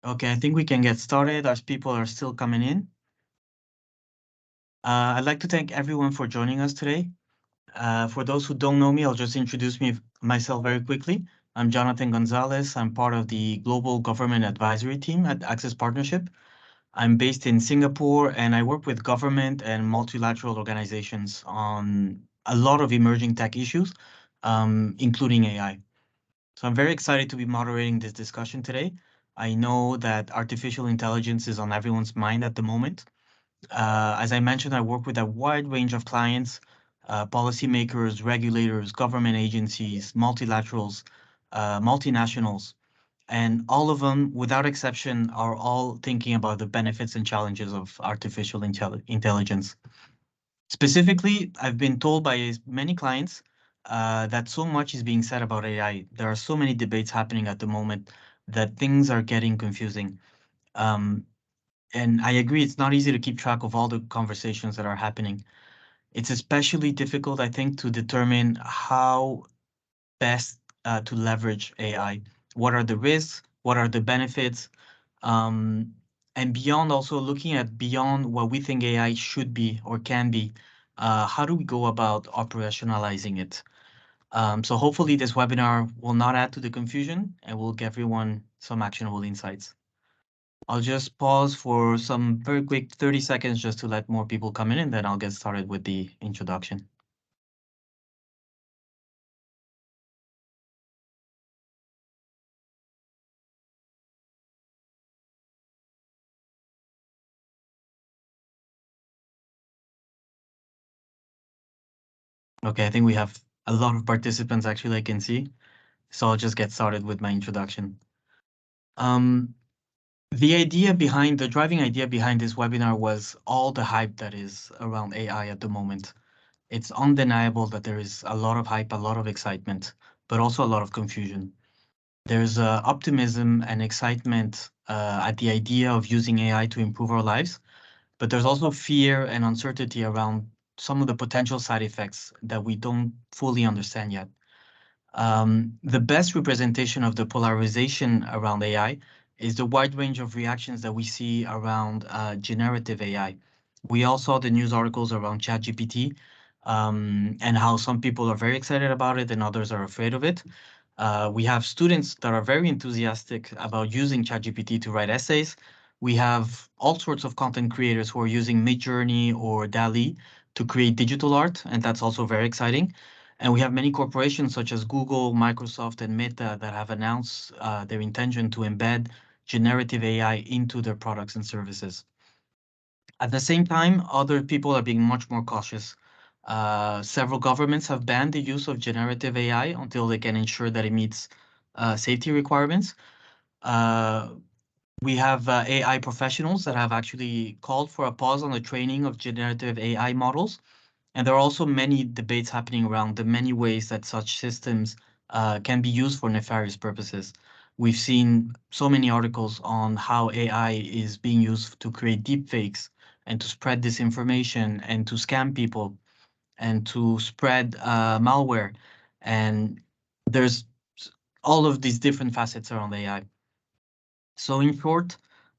Okay, I think we can get started as people are still coming in. I'd like to thank everyone for joining us today. For those who don't know me, I'll just introduce myself very quickly. I'm Jonathan Gonzalez. I'm part of the Global Government Advisory Team at Access Partnership. I'm based in Singapore and I work with government and multilateral organizations on a lot of emerging tech issues, including AI. So I'm very excited to be moderating this discussion today. I know that artificial intelligence is on everyone's mind at the moment. As I mentioned, I work with a wide range of clients, policymakers, regulators, government agencies, multilaterals, multinationals, and all of them, without exception, are all thinking about the benefits and challenges of artificial intelligence. Specifically, I've been told by many clients that so much is being said about AI. There are so many debates happening at the moment that things are getting confusing. Um, and I agree, it's not easy to keep track of all the conversations that are happening. It's especially difficult, I think, to determine how best to leverage AI. What are the risks? What are the benefits? Um, and beyond, also looking at beyond what we think AI should be or can be, how do we go about operationalizing it? So hopefully this webinar will not add to the confusion and will give everyone some actionable insights. I'll just pause for some very quick 30 seconds just to let more people come in, and then I'll get started with the introduction. Okay, I think we have a lot of participants actually, I can see. So I'll just get started with my introduction. Um, the driving idea behind this webinar was all the hype that is around AI at the moment. It's undeniable that there is a lot of hype, a lot of excitement, but also a lot of confusion. There's optimism and excitement at the idea of using AI to improve our lives, but there's also fear and uncertainty around some of the potential side effects that we don't fully understand yet. The best representation of the polarization around AI is the wide range of reactions that we see around generative AI. We all saw the news articles around ChatGPT and how some people are very excited about it and others are afraid of it. We have students that are very enthusiastic about using ChatGPT to write essays. We have all sorts of content creators who are using Midjourney or DALL-E to create digital art, and that's also very exciting. And we have many corporations such as Google, Microsoft, and Meta that have announced their intention to embed generative AI into their products and services. At the same time, other people are being much more cautious. Several governments have banned the use of generative AI until they can ensure that it meets safety requirements. Uh, we have AI professionals that have actually called for a pause on the training of generative AI models. And there are also many debates happening around the many ways that such systems can be used for nefarious purposes. We've seen so many articles on how AI is being used to create deepfakes and to spread disinformation and to scam people and to spread malware. And there's all of these different facets around AI. So in short,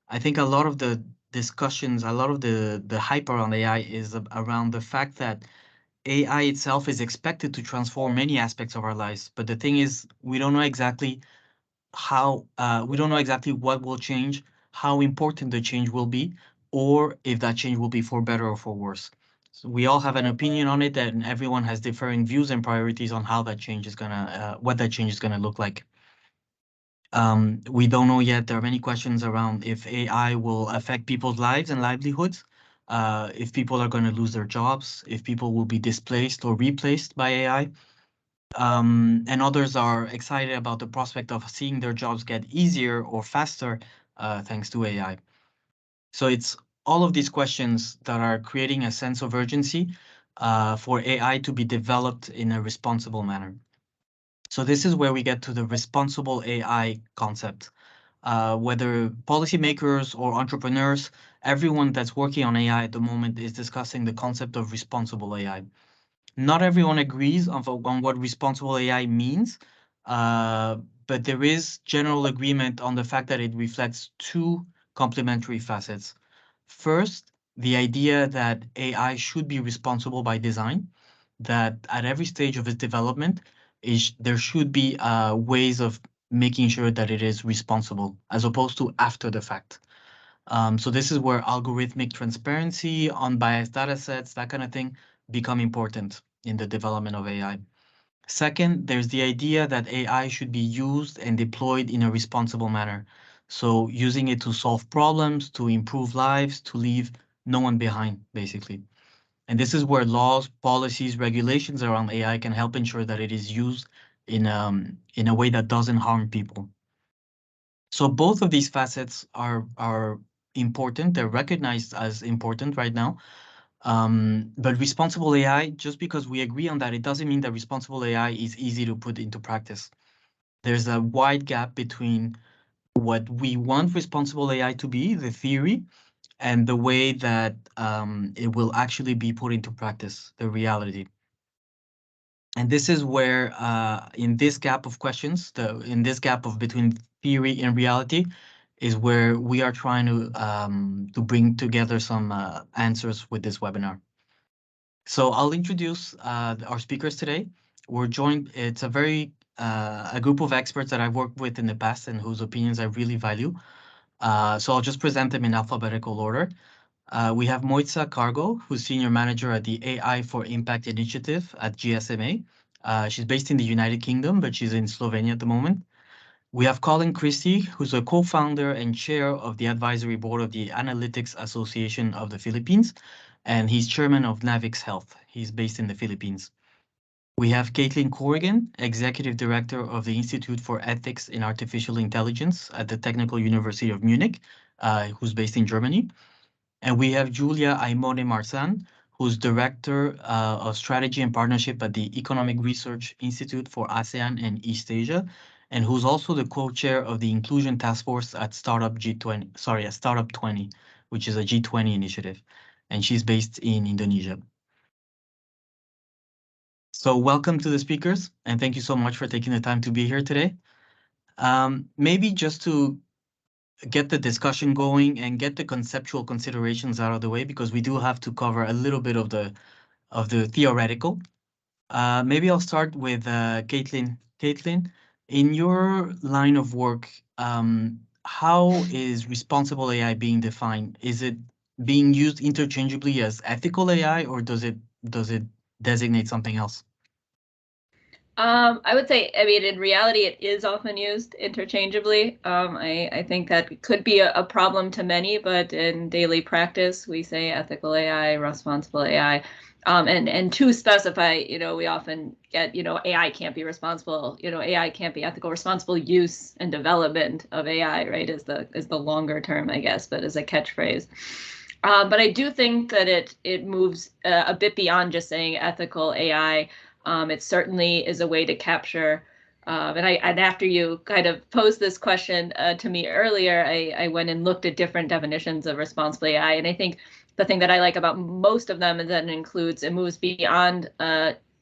I think a lot of the discussions, a lot of the hype around AI is around the fact that AI itself is expected to transform many aspects of our lives. But the thing is, we don't know exactly we don't know exactly what will change, how important the change will be, or if that change will be for better or for worse. So we all have an opinion on it, and everyone has differing views and priorities on how that change is what that change is gonna look like. We don't know yet. There are many questions around if AI will affect people's lives and livelihoods, if people are going to lose their jobs, if people will be displaced or replaced by AI. And others are excited about the prospect of seeing their jobs get easier or faster thanks to AI. So it's all of these questions that are creating a sense of urgency for AI to be developed in a responsible manner. So this is where we get to the responsible AI concept. Whether policymakers or entrepreneurs, everyone that's working on AI at the moment is discussing the concept of responsible AI. Not everyone agrees on what responsible AI means, but but there is general agreement on the fact that it reflects two complementary facets. First, the idea that AI should be responsible by design, that at every stage of its development, there should be ways of making sure that it is responsible as opposed to after the fact. So this is where algorithmic transparency, unbiased data sets, that kind of thing become important in the development of AI. Second, there's the idea that AI should be used and deployed in a responsible manner. So using it to solve problems, to improve lives, to leave no one behind, basically. And this is where laws, policies, regulations around AI can help ensure that it is used in a way that doesn't harm people. So both of these facets are important. They're recognized as important right now. But responsible AI, just because we agree on that, it doesn't mean that responsible AI is easy to put into practice. There's a wide gap between what we want responsible AI to be, the theory, and the way that it will actually be put into practice, the reality. And this is where, in this gap of questions, in this gap of between theory and reality, is where we are trying to bring together some answers with this webinar. So I'll introduce our speakers today. We're joined, it's a group of experts that I've worked with in the past and whose opinions I really value. So I'll just present them in alphabetical order. We have Moitza Cargo, who's Senior Manager at the AI for Impact Initiative at GSMA. She's based in the United Kingdom, but she's in Slovenia at the moment. We have Colin Christie, who's a co-founder and chair of the advisory board of the Analytics Association of the Philippines, and he's chairman of Navix Health. He's based in the Philippines. We have Caitlin Corrigan, executive director of the Institute for Ethics in Artificial Intelligence at the Technical University of Munich, who's based in Germany. And we have Julia Aimone Marsan, who's Director of Strategy and Partnership at the Economic Research Institute for ASEAN and East Asia, and who's also the co-chair of the Inclusion Task Force at Startup 20, which is a G20 initiative. And she's based in Indonesia. So welcome to the speakers, and thank you so much for taking the time to be here today. Maybe just to get the discussion going and get the conceptual considerations out of the way, because we do have to cover a little bit of the theoretical. Maybe I'll start with Caitlin. Caitlin, in your line of work, how is responsible AI being defined? Is it being used interchangeably as ethical AI, or does it designate something else? I would say, I mean, in reality, it is often used interchangeably. I think that could be a problem to many, but in daily practice, we say ethical AI, responsible AI. And to specify, we often get, AI can't be responsible, AI can't be ethical. Responsible use and development of AI, right, is the longer term, I guess, but as a catchphrase. But I do think that it moves a bit beyond just saying ethical AI. It certainly is a way to capture, and after you kind of posed this question to me earlier, I went and looked at different definitions of responsible AI, and I think the thing that I like about most of them is that it moves beyond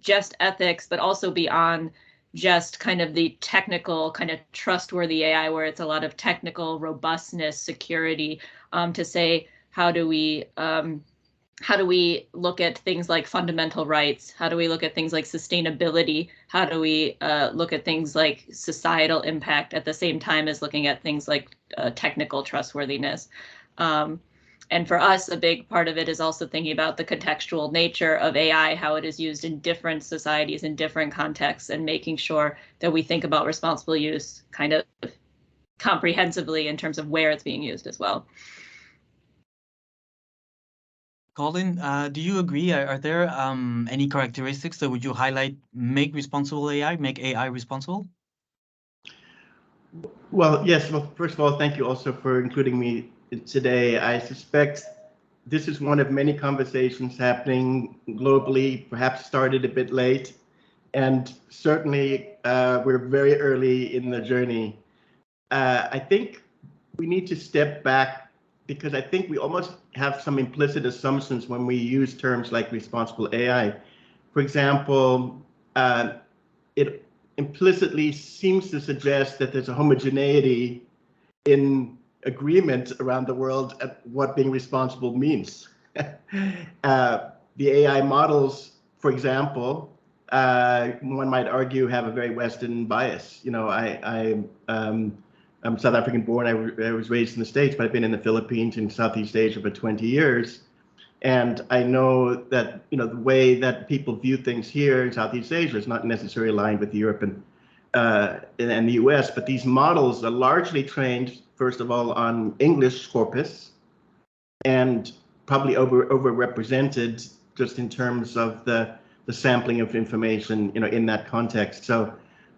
just ethics, but also beyond just kind of the technical, kind of trustworthy AI, where it's a lot of technical robustness, security, to say, how do we look at things like fundamental rights? How do we look at things like sustainability? How do we look at things like societal impact at the same time as looking at things like technical trustworthiness? And for us, a big part of it is also thinking about the contextual nature of AI, how it is used in different societies, in different contexts, and making sure that we think about responsible use kind of comprehensively in terms of where it's being used as well. Colin, do you agree? Are there any characteristics that would you highlight make AI responsible? Well, yes. Well, first of all, thank you also for including me today. I suspect this is one of many conversations happening globally, perhaps started a bit late, and certainly we're very early in the journey. I think we need to step back, because I think we almost have some implicit assumptions when we use terms like responsible AI. For example, implicitly seems to suggest that there's a homogeneity in agreement around the world at what being responsible means. The AI models, for example, one might argue have a very Western bias. You know, I'm South African born. I was raised in the States, but I've been in the Philippines and Southeast Asia for 20 years. And I know that, you know, the way that people view things here in Southeast Asia is not necessarily aligned with Europe and the US, but these models are largely trained, first of all, on English corpus and probably overrepresented just in terms of the sampling of information, you know, in that context. So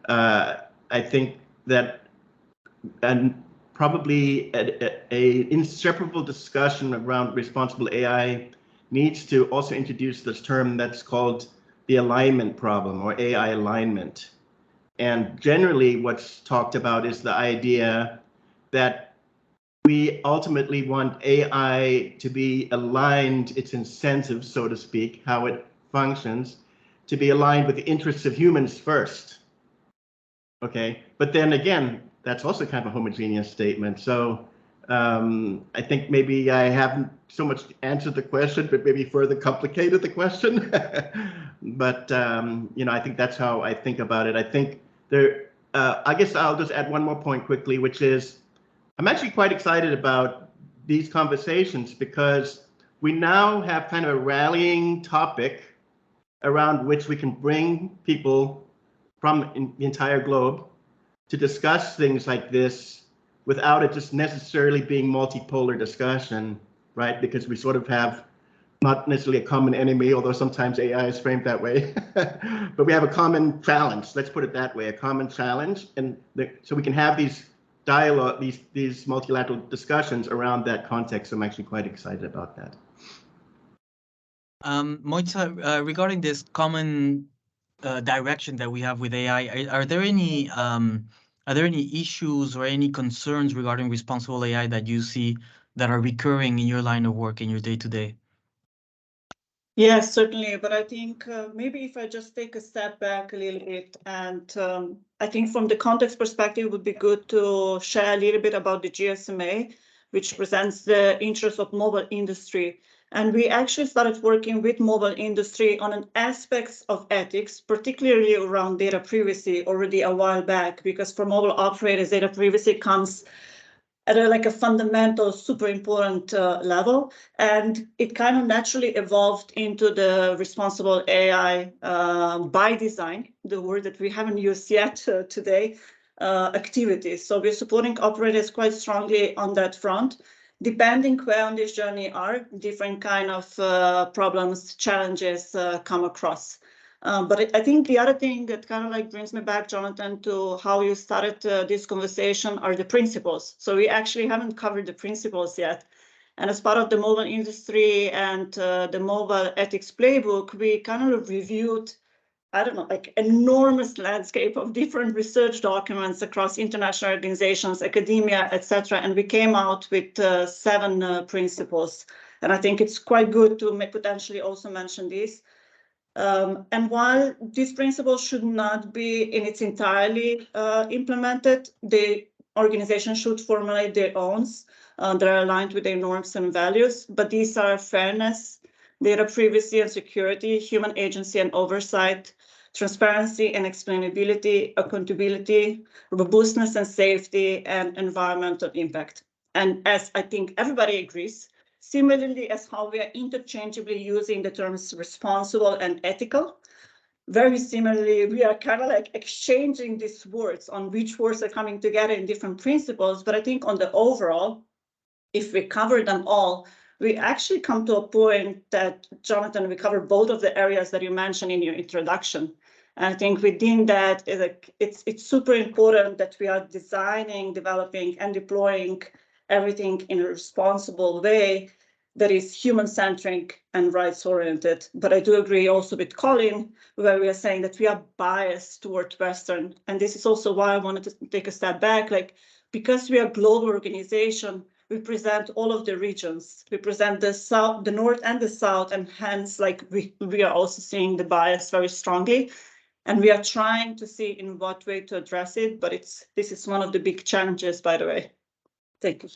I think that probably a inseparable discussion around responsible AI needs to also introduce this term that's called the alignment problem, or AI alignment. And generally what's talked about is the idea that we ultimately want AI to be aligned, its incentives, so to speak, how it functions, to be aligned with the interests of humans first. Okay, but then again, that's also kind of a homogeneous statement. So I think maybe I haven't so much answered the question, but maybe further complicated the question. But you know, I think that's how I think about it. I think there. I guess I'll just add one more point quickly, which is I'm actually quite excited about these conversations because we now have kind of a rallying topic around which we can bring people from the entire globe to discuss things like this without it just necessarily being multipolar discussion, right? Because we sort of have not necessarily a common enemy, although sometimes AI is framed that way, but we have a common challenge. Let's put it that way, a common challenge. And so we can have these dialogue, these multilateral discussions around that context. I'm actually quite excited about that. Moitza, regarding this common direction that we have with AI, are there any issues or any concerns regarding responsible AI that you see that are recurring in your line of work in your day-to-day? Yes, certainly. But I think maybe if I just take a step back a little bit, and I think from the context perspective, it would be good to share a little bit about the GSMA, which presents the interests of mobile industry. And we actually started working with mobile industry on an aspects of ethics, particularly around data privacy already a while back, because for mobile operators, data privacy comes at a fundamental, super important level. And it kind of naturally evolved into the responsible AI by design, the word that we haven't used yet today, activities. So we're supporting operators quite strongly on that front. Depending where on this journey are, different kind of problems, challenges come across. But I think the other thing that kind of brings me back, Jonathan, to how you started this conversation are the principles. So we actually haven't covered the principles yet. And as part of the mobile industry and the mobile ethics playbook, we kind of reviewed, I don't know, enormous landscape of different research documents across international organizations, academia, etc. And we came out with 7 principles. And I think it's quite good to potentially also mention these. And while these principles should not be in its entirely implemented, the organization should formulate their own that are aligned with their norms and values. But these are fairness, data privacy and security, human agency and oversight, transparency and explainability, accountability, robustness and safety, and environmental impact. And as I think everybody agrees, similarly as how we are interchangeably using the terms responsible and ethical, very similarly, we are kind of exchanging these words on which words are coming together in different principles. But I think on the overall, if we cover them all, we actually come to a point that, Jonathan, we cover both of the areas that you mentioned in your introduction. And I think within that, it's super important that we are designing, developing, and deploying everything in a responsible way that is human-centric and rights-oriented. But I do agree also with Colin, where we are saying that we are biased toward Western. And this is also why I wanted to take a step back, because we are a global organization, we present all of the regions. We present the South, the North and the South, and hence we are also seeing the bias very strongly. And we are trying to see in what way to address it, but this is one of the big challenges, by the way. Thank you.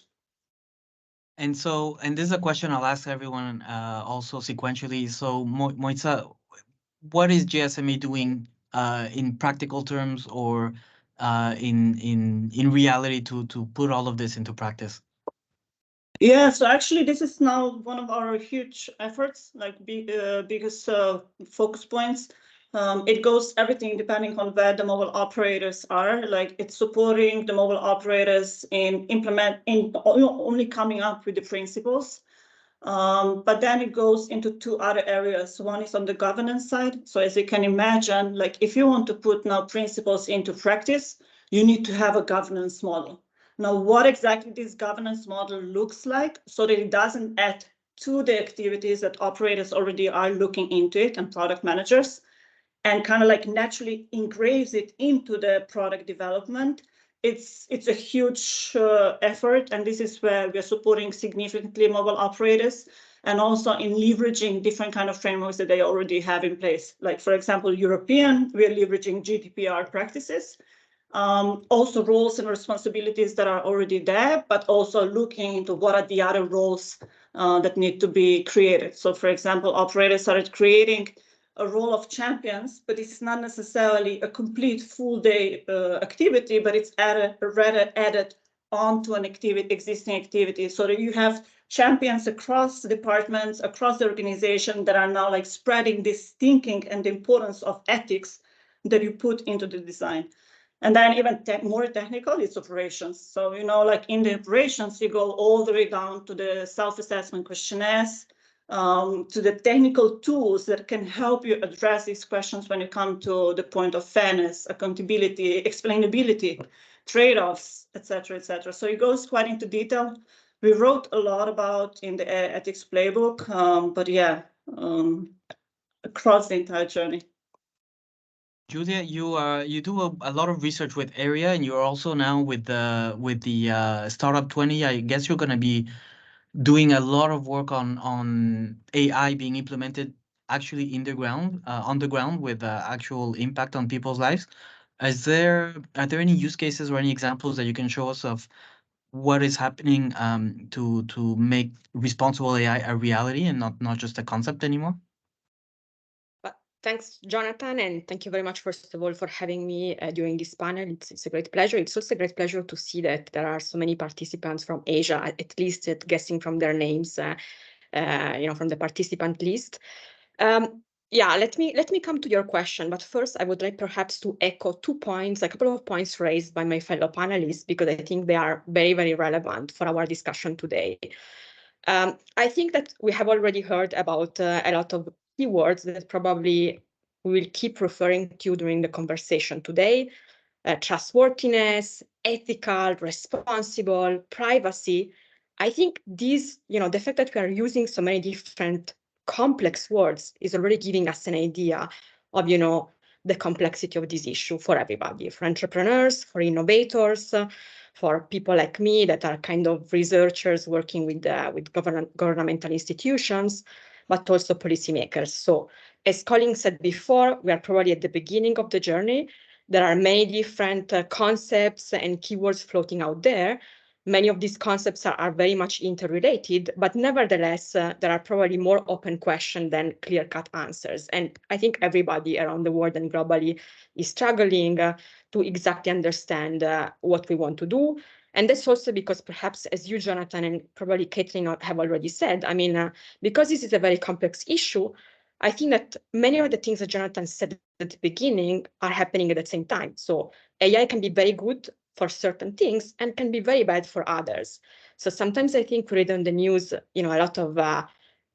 And this is a question I'll ask everyone also sequentially. So Moitza, what is GSMA doing in practical terms or in reality to put all of this into practice? Yeah, so actually this is now one of our huge efforts, like biggest focus points. It goes everything depending on where the mobile operators are. Like it's supporting the mobile operators in only coming up with the principles. But then it goes into two other areas. One is on the governance side. So as you can imagine, like if you want to put now principles into practice, you need to have a governance model. Now, what exactly this governance model looks like so that it doesn't add to the activities that operators already are looking into it and product managers, and kind of like naturally engraves it into the product development. It's a huge effort, and this is where we are supporting significantly mobile operators and also in leveraging different kind of frameworks that they already have in place. Like, for example, European, we are leveraging GDPR practices. Also roles and responsibilities that are already there, but also looking into what are the other roles that need to be created. So for example, operators started creating a role of champions, but it's not necessarily a complete full day activity, but it's rather added onto an existing activity, so that you have champions across departments, across the organization that are now like spreading this thinking and the importance of ethics that you put into the design. And then even more technical, it's operations. So, like in the operations, you go all the way down to the self-assessment questionnaires, to the technical tools that can help you address these questions when you come to the point of fairness, accountability, explainability, trade-offs, etc., etc. So it goes quite into detail. We wrote a lot about in the ethics playbook, but yeah, across the entire journey. Julia, you do a lot of research with Area, and you're also now with the Startup 20. I guess you're going to be doing a lot of work on AI being implemented actually on the ground with actual impact on people's lives. Are there any use cases or any examples that you can show us of what is happening to make responsible AI a reality and not just a concept anymore? Thanks, Jonathan, and thank you very much, first of all, for having me during this panel. It's a great pleasure. It's also a great pleasure to see that there are so many participants from Asia, at least guessing from their names, from the participant list. Yeah, let me come to your question, but first I would like perhaps to echo 2 points, a couple of points raised by my fellow panelists, because I think they are very, very relevant for our discussion today. I think that we have already heard about a lot of keywords that probably we will keep referring to during the conversation today. Trustworthiness, ethical, responsible, privacy. I think these, the fact that we are using so many different complex words is already giving us an idea of, the complexity of this issue for everybody, for entrepreneurs, for innovators, for people like me that are kind of researchers working with governmental institutions, but also policymakers. So as Colin said before, we are probably at the beginning of the journey. There are many different concepts and keywords floating out there. Many of these concepts are very much interrelated, but nevertheless, there are probably more open questions than clear-cut answers. And I think everybody around the world and globally is struggling to exactly understand what we want to do. And that's also because perhaps, as you, Jonathan, and probably Caitlin have already said, because this is a very complex issue, I think that many of the things that Jonathan said at the beginning are happening at the same time. So AI can be very good for certain things and can be very bad for others. So sometimes I think we read on the news, a lot of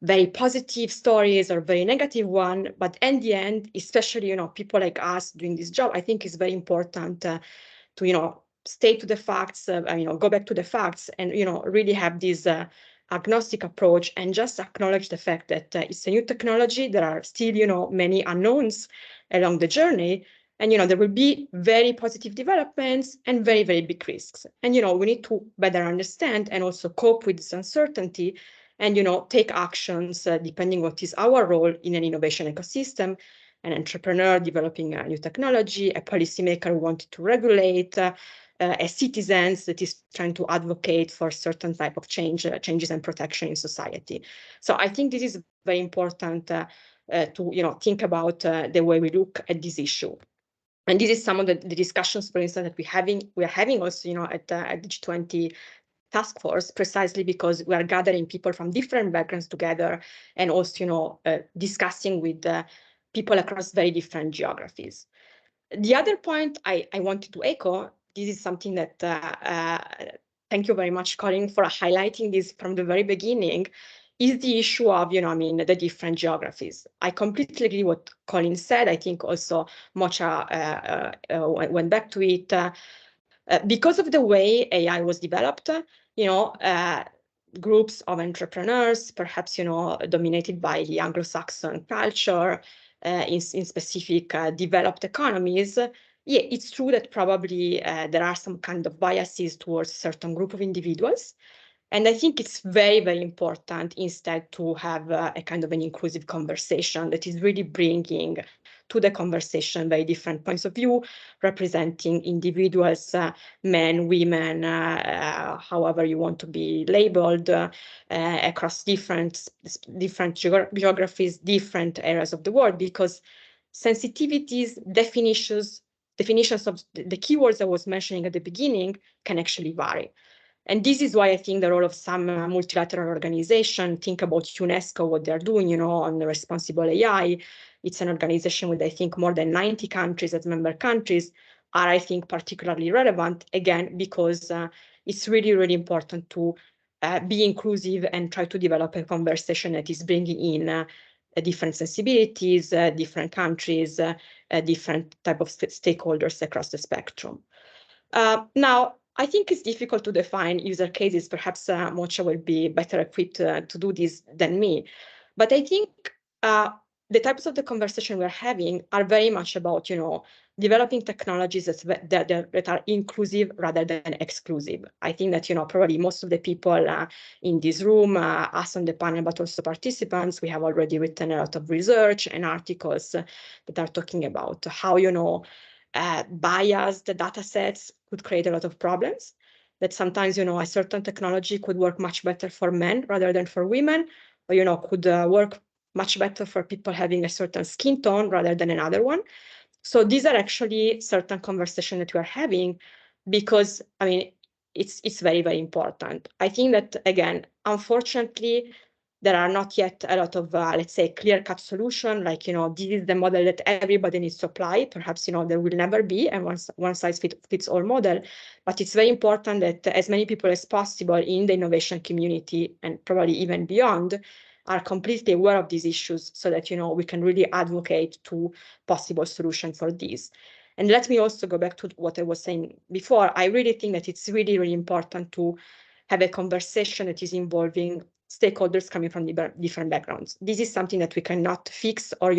very positive stories or very negative one, but in the end, especially, people like us doing this job, I think it's very important to, stay to the facts, go back to the facts and, really have this agnostic approach and just acknowledge the fact that it's a new technology. There are still, many unknowns along the journey. And, there will be very positive developments and very, very big risks. And, we need to better understand and also cope with this uncertainty and, take actions depending what is our role in an innovation ecosystem an entrepreneur developing a new technology, a policymaker who wanted to regulate, a citizen that is trying to advocate for certain type of changes and protection in society. So I think this is very important to think about the way we look at this issue. And this is some of the discussions, for instance, that we are having also, at the G20 task force, precisely because we are gathering people from different backgrounds together and also, discussing with people across very different geographies. The other point I wanted to echo, this is something that, thank you very much, Colin, for highlighting this from the very beginning, is the issue of, the different geographies. I completely agree what Colin said. I think also Mocha went back to it. Because of the way AI was developed, groups of entrepreneurs, perhaps, dominated by the Anglo-Saxon culture, in specific developed economies, yeah, it's true that probably there are some kind of biases towards a certain group of individuals. And I think it's very, very important instead to have a kind of an inclusive conversation that is really bringing to the conversation very different points of view, representing individuals, men, women, however you want to be labeled, across different geographies, different areas of the world, because sensitivities, definitions of the keywords I was mentioning at the beginning can actually vary. And this is why I think the role of some multilateral organization, think about UNESCO, what they're doing, on the responsible AI. It's an organization with, I think, more than 90 countries as member countries, are, I think, particularly relevant, again, because it's really, really important to be inclusive and try to develop a conversation that is bringing in different sensibilities, different countries, different type of stakeholders across the spectrum. Now, I think it's difficult to define user cases. Perhaps Mocha will be better equipped to do this than me. But I think the types of the conversation we're having are very much about, developing technologies that are inclusive rather than exclusive. I think that, probably most of the people in this room, us on the panel, but also participants, we have already written a lot of research and articles that are talking about how, biased data sets could create a lot of problems, that sometimes, a certain technology could work much better for men rather than for women, or, could work much better for people having a certain skin tone rather than another one. So these are actually certain conversations that we are having because, it's very, very important. I think that, again, unfortunately, there are not yet a lot of, let's say, clear-cut solution, like, this is the model that everybody needs to apply. Perhaps, there will never be a one-size-fits-all model, but it's very important that as many people as possible in the innovation community and probably even beyond are completely aware of these issues so that, we can really advocate to possible solutions for these. And let me also go back to what I was saying before. I really think that it's really, really important to have a conversation that is involving stakeholders coming from different backgrounds. This is something that we cannot fix or,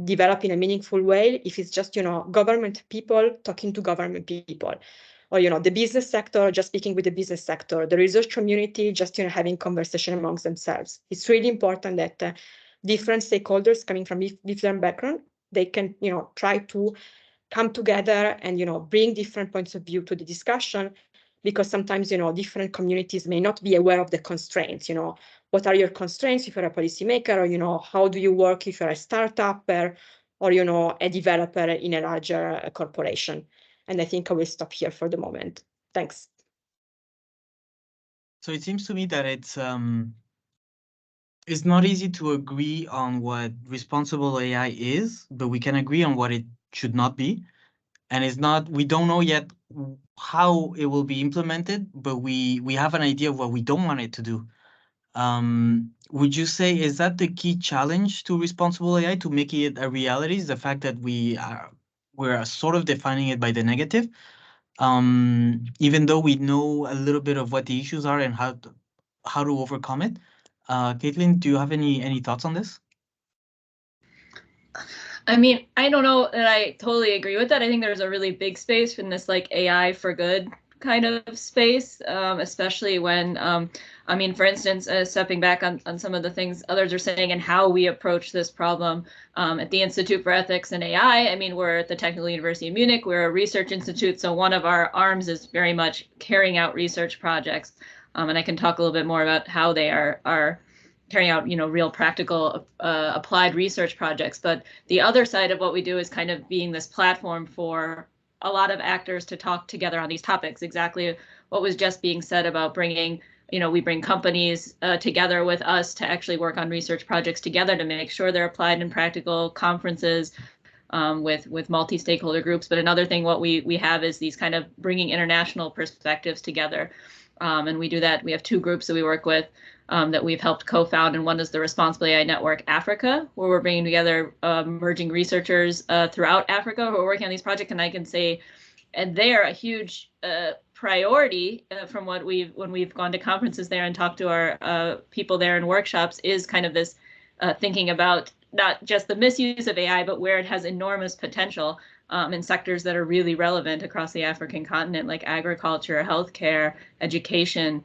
develop in a meaningful way if it's just, government people talking to government people, or, the business sector just speaking with the business sector, the research community just, having conversation amongst themselves. It's really important that different stakeholders coming from different backgrounds, they can, try to come together and, bring different points of view to the discussion, because sometimes, different communities may not be aware of the constraints. What are your constraints if you're a policymaker, or, how do you work if you're a startup or, a developer in a larger corporation? And I think I will stop here for the moment. Thanks. So it seems to me that it's not easy to agree on what responsible AI is, but we can agree on what it should not be. And we don't know yet how it will be implemented, but we have an idea of what we don't want it to do. Would you say, is that the key challenge to responsible AI, to make it a reality, is the fact that we're sort of defining it by the negative, even though we know a little bit of what the issues are and how to overcome it? Caitlin, do you have any thoughts on this? I don't know that I totally agree with that. I think there's a really big space in this like AI for good kind of space, especially when, I mean, for instance, stepping back on some of the things others are saying and how we approach this problem at the Institute for Ethics and AI. I mean, we're at the Technical University of Munich. We're a research institute, so one of our arms is very much carrying out research projects. And I can talk a little bit more about how they are carrying out, you know, real practical applied research projects. But the other side of what we do is kind of being this platform for a lot of actors to talk together on these topics. Exactly what was just being said about bringing, you know, we bring companies together with us to actually work on research projects together to make sure they're applied in practical conferences with multi-stakeholder groups. But another thing, what we have is these kind of bringing international perspectives together. And we do that. We have two groups that we work with that we've helped co-found, and one is the Responsible AI Network Africa, where we're bringing together emerging researchers throughout Africa who are working on these projects. And I can say, and they're a huge priority from what when we've gone to conferences there and talked to our people there in workshops, is kind of this thinking about not just the misuse of AI, but where it has enormous potential in sectors that are really relevant across the African continent, like agriculture, healthcare, education.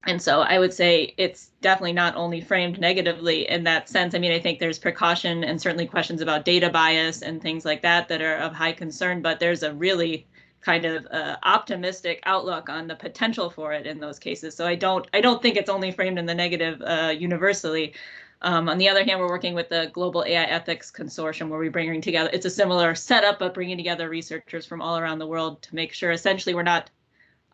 And so I would say it's definitely not only framed negatively in that sense. I mean, I think there's precaution and certainly questions about data bias and things like that that are of high concern, but there's a really kind of optimistic outlook on the potential for it in those cases. So I don't think it's only framed in the negative universally. On the other hand, we're working with the Global AI Ethics Consortium, where we're bringing together, it's a similar setup, but bringing together researchers from all around the world to make sure essentially we're not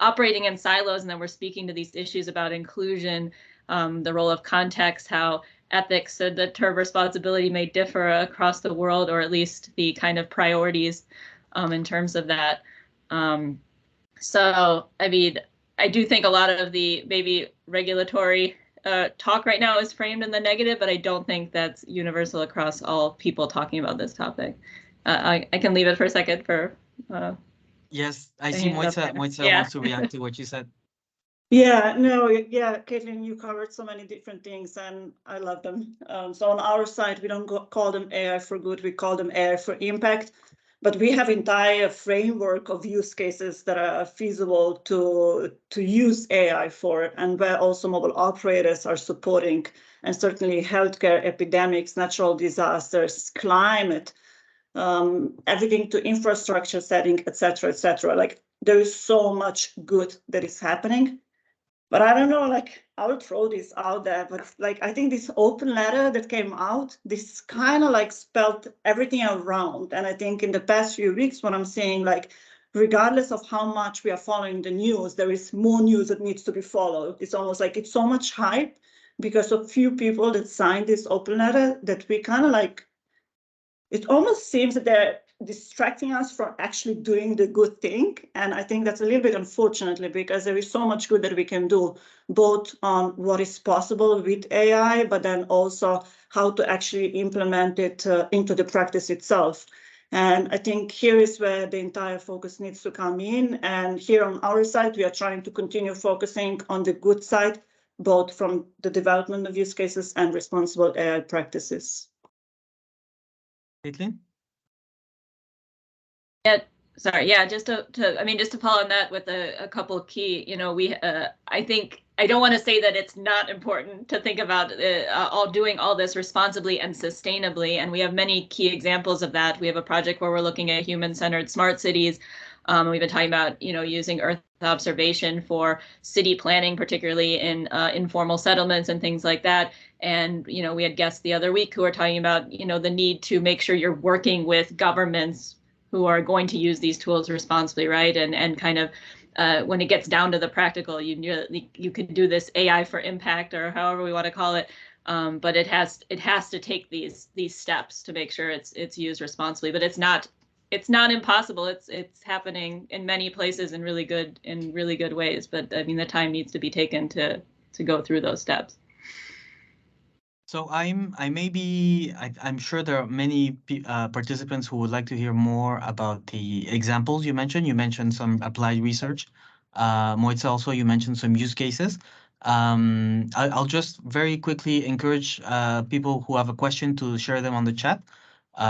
operating in silos, and then we're speaking to these issues about inclusion, the role of context, how ethics and the term responsibility may differ across the world, or at least the kind of priorities in terms of that. So, I mean, I do think a lot of the maybe regulatory talk right now is framed in the negative, but I don't think that's universal across all people talking about this topic. I can leave it for a second for Yes, I see Moitza wants to react to what you said. Yeah, no, yeah, Caitlin, you covered so many different things and I love them. So on our side, we don't call them AI for good, we call them AI for impact, but we have entire framework of use cases that are feasible to use AI for, and where also mobile operators are supporting, and certainly healthcare, epidemics, natural disasters, climate, everything to infrastructure setting, et cetera, like there is so much good that is happening. But I don't know, like I will throw this out there, but like I think this open letter that came out, this kind of like spelled everything around. And I think in the past few weeks, what I'm saying, like regardless of how much we are following the news, there is more news that needs to be followed. It's almost like it's so much hype because of few people that signed this open letter that we kind of like, it almost seems that they're distracting us from actually doing the good thing. And I think that's a little bit unfortunately, because there is so much good that we can do, both on what is possible with AI, but then also how to actually implement it into the practice itself. And I think here is where the entire focus needs to come in. And here on our side, we are trying to continue focusing on the good side, both from the development of use cases and responsible AI practices. Caitlin? Yeah, sorry. Yeah, just to follow on that with a couple of key, you know, I think I don't want to say that it's not important to think about doing all this responsibly and sustainably. And we have many key examples of that. We have a project where we're looking at human-centered smart cities. We've been talking about, you know, using Earth observation for city planning, particularly in informal settlements and things like that. And, you know, we had guests the other week who were talking about, you know, the need to make sure you're working with governments who are going to use these tools responsibly, right? And kind of when it gets down to the practical, you can do this AI for impact or however we want to call it, but it has to take these steps to make sure it's used responsibly. But it's not impossible. It's happening in many places in really good ways. But I mean, the time needs to be taken to go through those steps. So I'm sure there are many participants who would like to hear more about the examples you mentioned. You mentioned some applied research. Moitza, also you mentioned some use cases. I'll just very quickly encourage people who have a question to share them on the chat.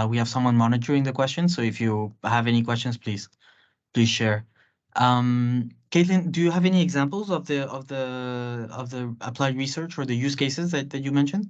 We have someone monitoring the questions, so if you have any questions, please share. Caitlin, do you have any examples of the applied research or the use cases that you mentioned?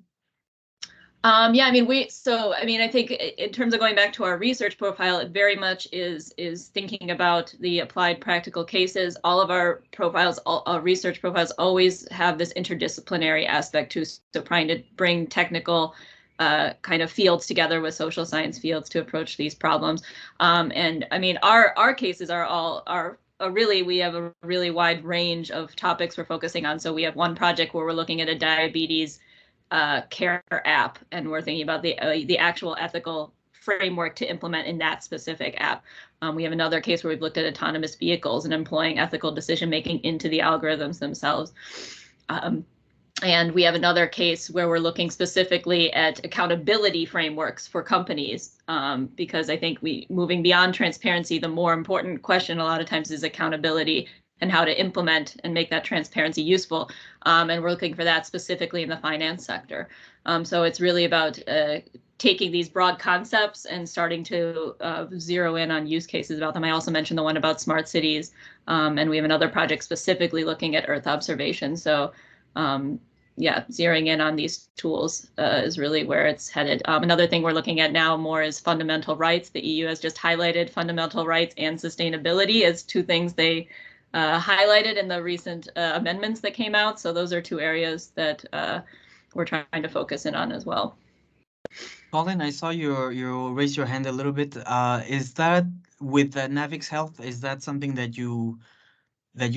Yeah, I mean, I think in terms of going back to our research profile, it very much is thinking about the applied practical cases. All of our profiles, all research profiles always have this interdisciplinary aspect to, so trying to bring technical kind of fields together with social science fields to approach these problems. And I mean, our cases are really, we have a really wide range of topics we're focusing on. So we have one project where we're looking at a diabetes care app, and we're thinking about the actual ethical framework to implement in that specific app. We have another case where we've looked at autonomous vehicles and employing ethical decision making into the algorithms themselves. And we have another case where we're looking specifically at accountability frameworks for companies, because I think moving beyond transparency, the more important question a lot of times is accountability and how to implement and make that transparency useful. And we're looking for that specifically in the finance sector. So it's really about taking these broad concepts and starting to zero in on use cases about them. I also mentioned the one about smart cities, and we have another project specifically looking at Earth observation. So yeah, zeroing in on these tools is really where it's headed. Another thing we're looking at now more is fundamental rights. The EU has just highlighted fundamental rights and sustainability as two things they highlighted in the recent amendments that came out. So those are two areas that we're trying to focus in on as well. Colin, I saw you raise your hand a little bit. Is that with Navix Health? Is that something that you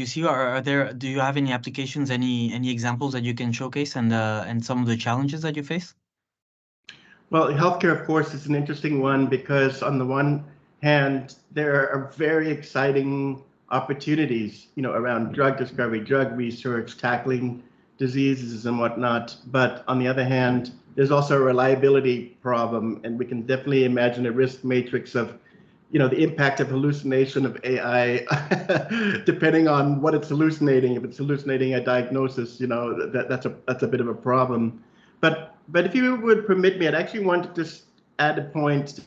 see, or do you have any applications, any examples that you can showcase, and some of the challenges that you face? Well, healthcare, of course, is an interesting one because on the one hand, there are very exciting opportunities, around drug discovery, drug research, tackling diseases and whatnot. But on the other hand, there's also a reliability problem, and we can definitely imagine a risk matrix of, the impact of hallucination of AI, depending on what it's hallucinating. If it's hallucinating a diagnosis, that's a bit of a problem. But if you would permit me, I'd actually want to just add a point.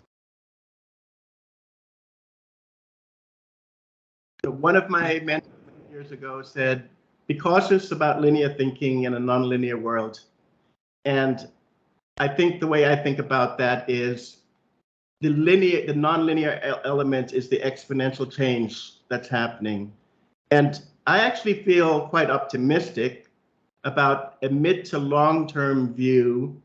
One of my mentors years ago said, be cautious about linear thinking in a nonlinear world. And I think the way I think about that is the nonlinear element is the exponential change that's happening. And I actually feel quite optimistic about a mid to long-term view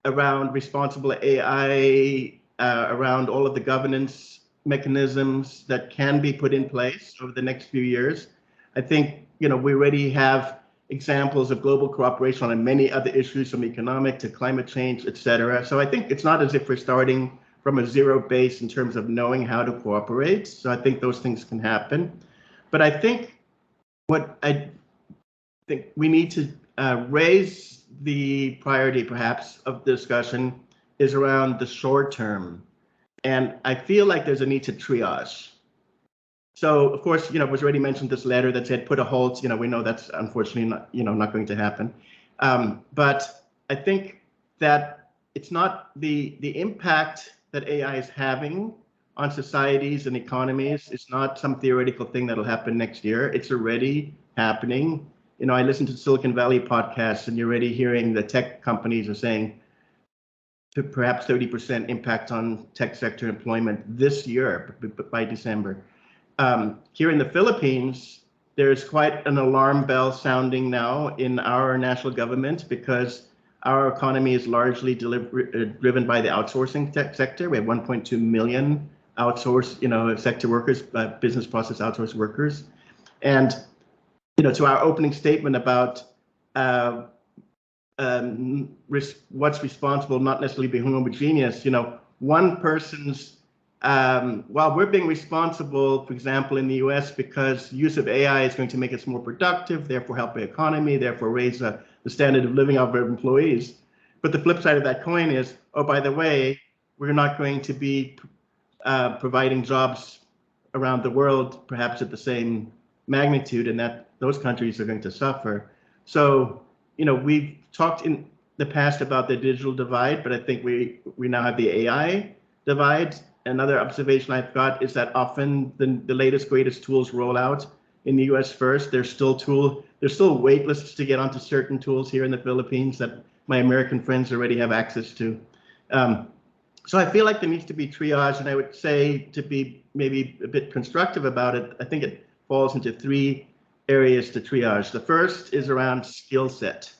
around responsible AI, around all of the governance mechanisms that can be put in place over the next few years. I think, we already have examples of global cooperation on many other issues, from economic to climate change, et cetera. So I think it's not as if we're starting from a zero base in terms of knowing how to cooperate. So I think those things can happen. But I think what I think we need to raise the priority, perhaps, of the discussion is around the short term. And I feel like there's a need to triage. So, of course, it was already mentioned this letter that said put a halt. We know that's unfortunately not going to happen. But I think that it's not the impact that AI is having on societies and economies. It's not some theoretical thing that'll happen next year. It's already happening. I listen to Silicon Valley podcasts, and you're already hearing the tech companies are saying perhaps 30% impact on tech sector employment this year by December. Here in the Philippines, there's quite an alarm bell sounding now in our national government because our economy is largely driven by the outsourcing tech sector. We have 1.2 million outsourced, sector workers, business process outsourced workers. And, to our opening statement about what's responsible, not necessarily being homogeneous, one person's, while we're being responsible, for example, in the US, because use of AI is going to make us more productive, therefore help the economy, therefore raise the standard of living of our employees. But the flip side of that coin is, oh, by the way, we're not going to be providing jobs around the world, perhaps at the same magnitude, and that those countries are going to suffer. So, we've talked in the past about the digital divide, but I think we now have the AI divide. another observation I've got is that often the latest, greatest tools roll out in the US first. There's still wait lists to get onto certain tools here in the Philippines that my American friends already have access to. So I feel like there needs to be triage, and I would say, to be maybe a bit constructive about it, I think it falls into 3 areas to triage. The first is around skill set.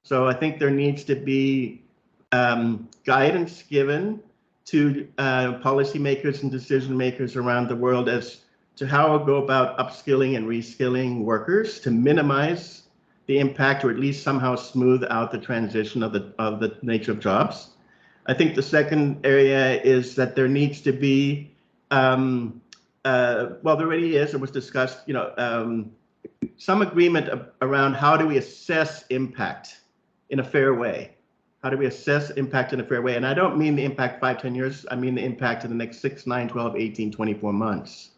So I think there needs to be guidance given to policymakers and decision makers around the world as to how to go about upskilling and reskilling workers to minimize the impact, or at least somehow smooth out the transition of the nature of jobs. I think the second area is that there needs to be, well, there already is, it was discussed, some agreement around how do we assess impact in a fair way. How do we assess impact in a fair way? And I don't mean the impact 5, 10 years. I mean the impact in the next 6, 9, 12, 18, 24 months.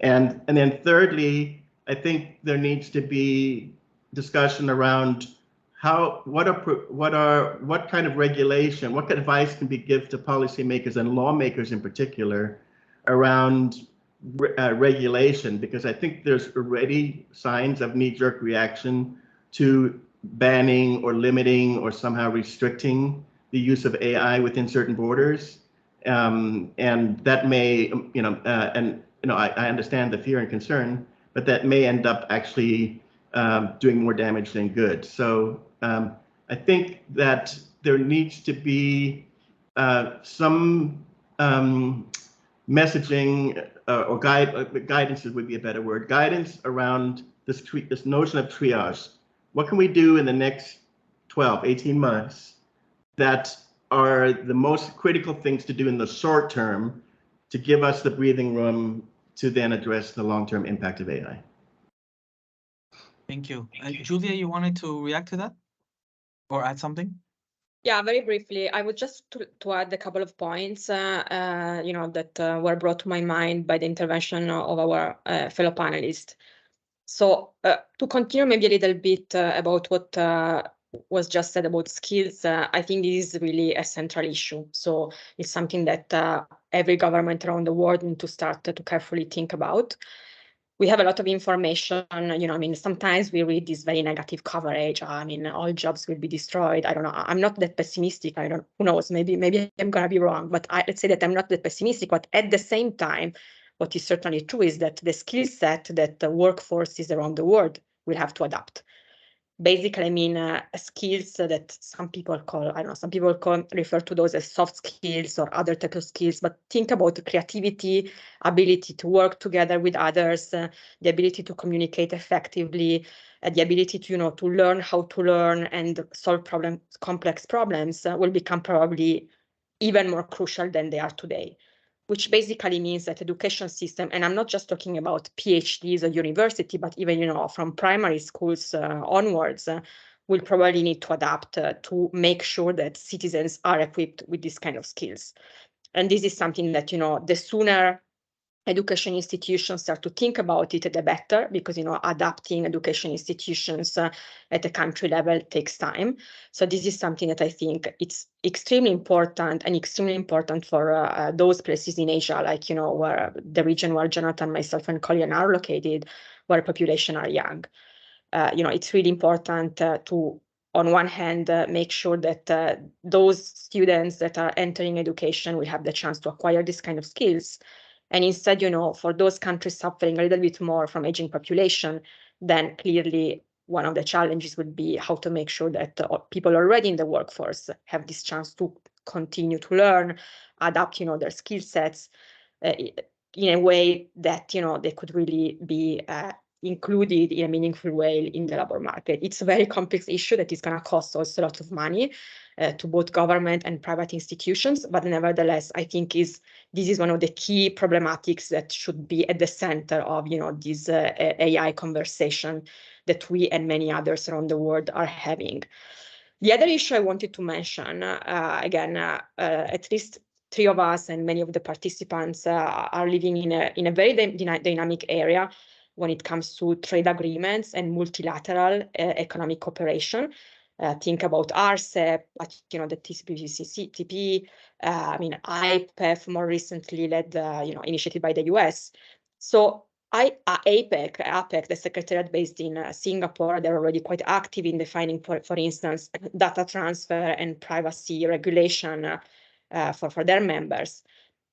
And then thirdly, I think there needs to be discussion around what kind of regulation, what advice can be given to policymakers and lawmakers in particular around regulation, because I think there's already signs of knee-jerk reaction to banning or limiting or somehow restricting the use of AI within certain borders, and that may, I understand the fear and concern, but that may end up actually doing more damage than good. So I think that there needs to be some messaging or guidance would be a better word, guidance around this notion of triage. What can we do in the next 12, 18 months that are the most critical things to do in the short term to give us the breathing room to then address the long-term impact of AI? Thank you. Julia, you wanted to react to that or add something? Yeah, very briefly, I would just to add a couple of points, that were brought to my mind by the intervention of our fellow panelists. So to continue maybe a little bit about what was just said about skills, I think this is really a central issue. So it's something that every government around the world needs to start to carefully think about. We have a lot of information, sometimes we read this very negative coverage. All jobs will be destroyed. I don't know. I'm not that pessimistic. Who knows? Maybe I'm going to be wrong, but let's say that I'm not that pessimistic. But at the same time, what is certainly true is that the skill set that the workforces around the world will have to adapt. Basically, skills that some people refer to those as soft skills or other types of skills, but think about creativity, ability to work together with others, the ability to communicate effectively, the ability to learn how to learn and solve complex problems will become probably even more crucial than they are today. Which basically means that education system, and I'm not just talking about PhDs or university, but even from primary schools onwards, will probably need to adapt to make sure that citizens are equipped with these kind of skills. And this is something that the sooner education institutions start to think about it, the better, because adapting education institutions at the country level takes time. So this is something that I think it's extremely important, and extremely important for those places in Asia, like where the region where Jonathan, myself, and Colin are located, where population are young. It's really important to, on one hand, make sure that those students that are entering education will have the chance to acquire this kind of skills. And instead, for those countries suffering a little bit more from aging population, then clearly one of the challenges would be how to make sure that people already in the workforce have this chance to continue to learn, adapt, their skill sets in a way that, they could really be included in a meaningful way in the labor market. It's a very complex issue that is going to cost also a lot of money to both government and private institutions, but nevertheless, I think this is one of the key problematics that should be at the center of this AI conversation that we and many others around the world are having. The other issue I wanted to mention, at least 3 of us and many of the participants are living in a very dynamic area when it comes to trade agreements and multilateral economic cooperation. think about RCEP, but the TCP/TP, IPEF more recently led, initiated by the US. So APEC, the secretariat based in Singapore, they're already quite active in defining, for instance, data transfer and privacy regulation for their members.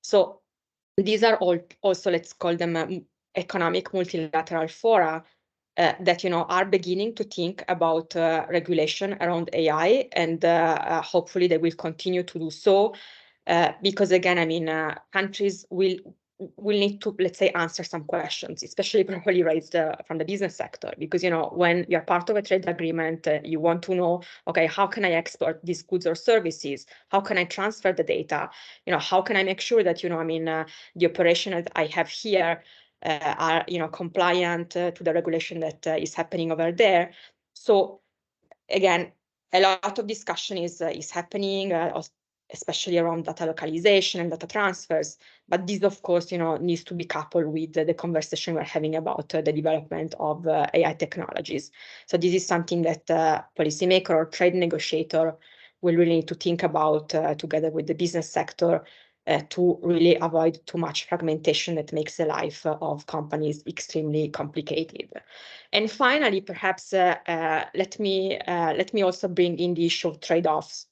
So these are all also, let's call them economic multilateral fora that are beginning to think about regulation around AI, and hopefully they will continue to do so, because again, countries will need to, let's say, answer some questions, especially probably raised from the business sector, because when you're part of a trade agreement, you want to know, okay, how can I export these goods or services? How can I transfer the data? How can I make sure that the operation that I have here are compliant to the regulation that is happening over there. So again, a lot of discussion is happening, especially around data localization and data transfers. But this, of course, needs to be coupled with the conversation we're having about the development of AI technologies. So this is something that policymaker or trade negotiator will really need to think about together with the business sector to really avoid too much fragmentation that makes the life of companies extremely complicated. And finally, perhaps let me also bring in the issue of trade-offs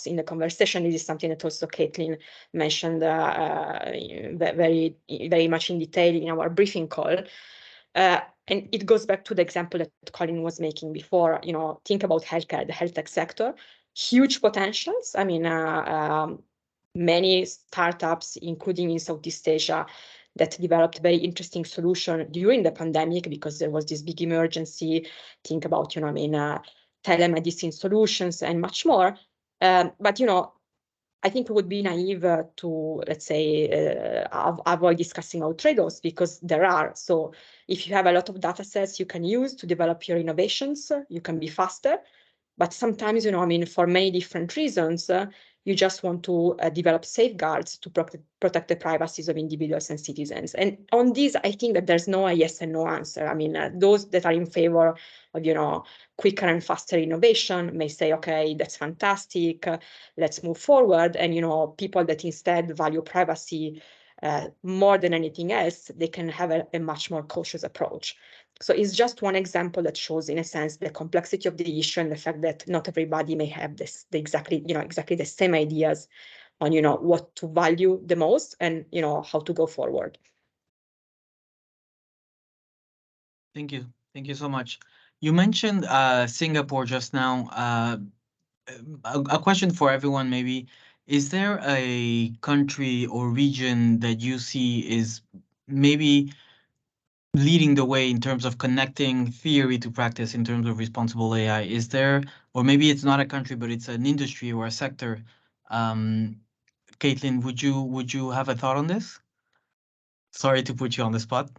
in the conversation. This is something that also Caitlin mentioned very, very much in detail in our briefing call. And it goes back to the example that Colin was making before. Think about healthcare, the health tech sector, huge potentials. Many startups, including in Southeast Asia, that developed very interesting solution during the pandemic because there was this big emergency. Think about, telemedicine solutions and much more. But, I think it would be naive to, let's say, avoid discussing our trade-offs, because there are. So if you have a lot of data sets you can use to develop your innovations, you can be faster. But sometimes, for many different reasons, you just want to develop safeguards to protect the privacies of individuals and citizens. And on this, I think that there's no yes and no answer. Those that are in favor of, quicker and faster innovation may say, okay, that's fantastic, let's move forward. And, people that instead value privacy more than anything else, they can have a much more cautious approach. So it's just one example that shows, in a sense, the complexity of the issue and the fact that not everybody may have exactly the same ideas on, what to value the most and, how to go forward. Thank you. Thank you so much. You mentioned Singapore just now. A question for everyone, maybe. Is there a country or region that you see is maybe leading the way in terms of connecting theory to practice in terms of responsible AI? Is there, or maybe it's not a country, but it's an industry or a sector? Caitlin, would you have a thought on this? Sorry to put you on the spot.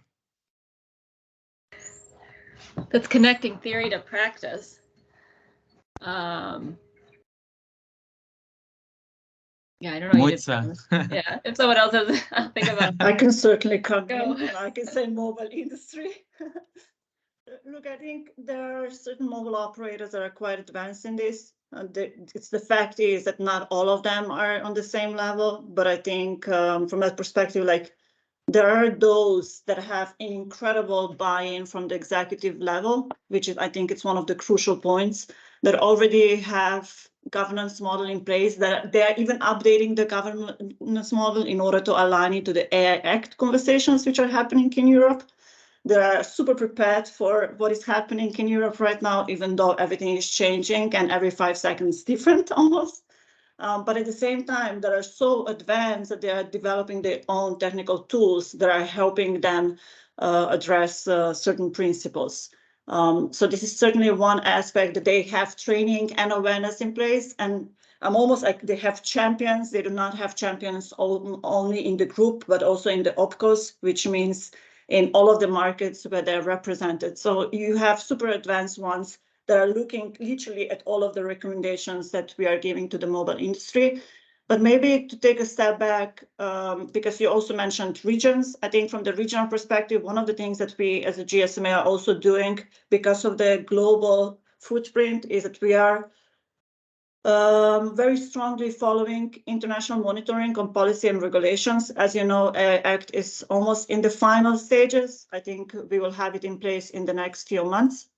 That's connecting theory to practice. Yeah, I don't know. Yeah, if someone else has, I'll think about it. I can certainly come in, and I can say mobile industry. Look, I think there are certain mobile operators that are quite advanced in this. The fact is that not all of them are on the same level, but I think from that perspective, like, there are those that have an incredible buy-in from the executive level, which is, I think it's one of the crucial points, that already have governance model in place, that they are even updating the governance model in order to align it to the AI Act conversations which are happening in Europe. They are super prepared for what is happening in Europe right now, even though everything is changing and every 5 seconds different almost. But at the same time, they are so advanced that they are developing their own technical tools that are helping them address certain principles. So this is certainly one aspect, that they have training and awareness in place. And I'm almost like they have champions. They do not have champions only in the group, but also in the OPCOs, which means in all of the markets where they're represented. So you have super advanced ones that are looking literally at all of the recommendations that we are giving to the mobile industry. But maybe to take a step back, because you also mentioned regions, I think from the regional perspective, one of the things that we as a GSMA are also doing because of the global footprint is that we are Very strongly following international monitoring on policy and regulations. As you know, AI Act is almost in the final stages. I think we will have it in place in the next few months.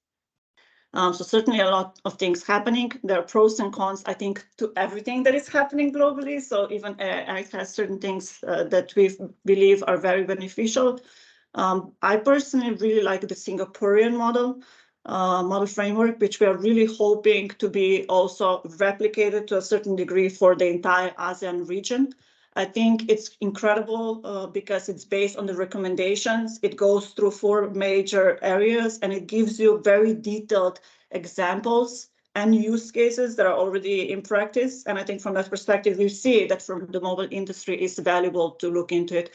So certainly a lot of things happening. There are pros and cons, I think, to everything that is happening globally. So even AI Act has certain things that we believe are very beneficial. I personally really like the Singaporean model framework, which we are really hoping to be also replicated to a certain degree for the entire ASEAN region. I think it's incredible because it's based on the recommendations. It goes through 4 major areas and it gives you very detailed examples and use cases that are already in practice. And I think from that perspective, we see that from the mobile industry, it's valuable to look into it.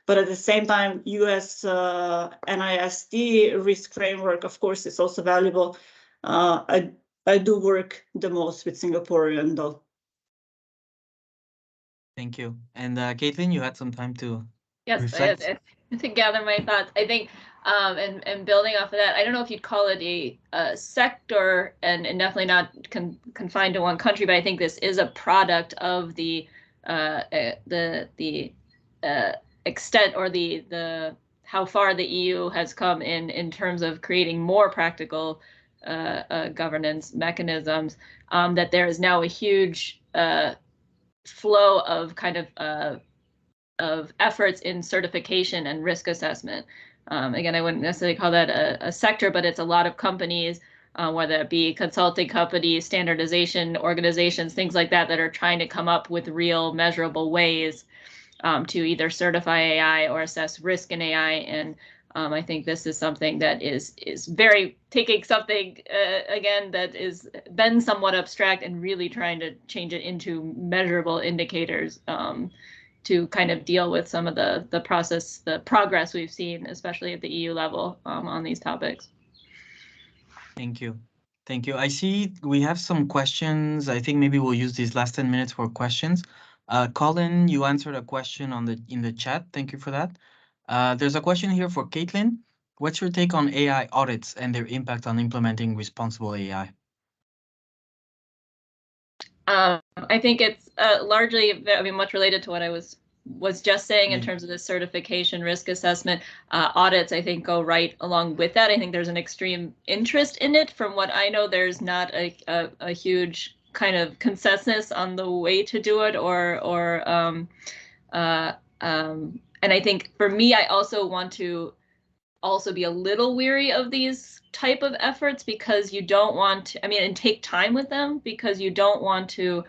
But at the same time, US NIST risk framework, of course, is also valuable. I do work the most with Singaporean though. Thank you. And Caitlin, you had some time to reflect. To gather my thoughts. I think, and building off of that, I don't know if you'd call it a sector, and definitely not confined to one country, but I think this is a product of the extent or the how far the EU has come in terms of creating more practical governance mechanisms. That there is now a huge flow of kind of efforts in certification and risk assessment. Again, I wouldn't necessarily call that a sector, but it's a lot of companies, whether it be consulting companies, standardization organizations, things like that, that are trying to come up with real measurable ways to either certify AI or assess risk in AI. And I think this is something that is very taking something, again, that is been somewhat abstract and really trying to change it into measurable indicators to kind of deal with some of the progress we've seen, especially at the EU level on these topics. Thank you. Thank you. I see we have some questions. I think maybe we'll use these last 10 minutes for questions. Colin, you answered a question in the chat. Thank you for that. There's a question here for Caitlin. What's your take on AI audits and their impact on implementing responsible AI? I think it's largely, much related to what I was just saying in terms of the certification risk assessment. Audits, I think, go right along with that. I think there's an extreme interest in it. From what I know, there's not a huge kind of consensus on the way to do it, and I think for me, I also want to be a little weary of these type of efforts because you don't want to, and take time with them, because you don't want to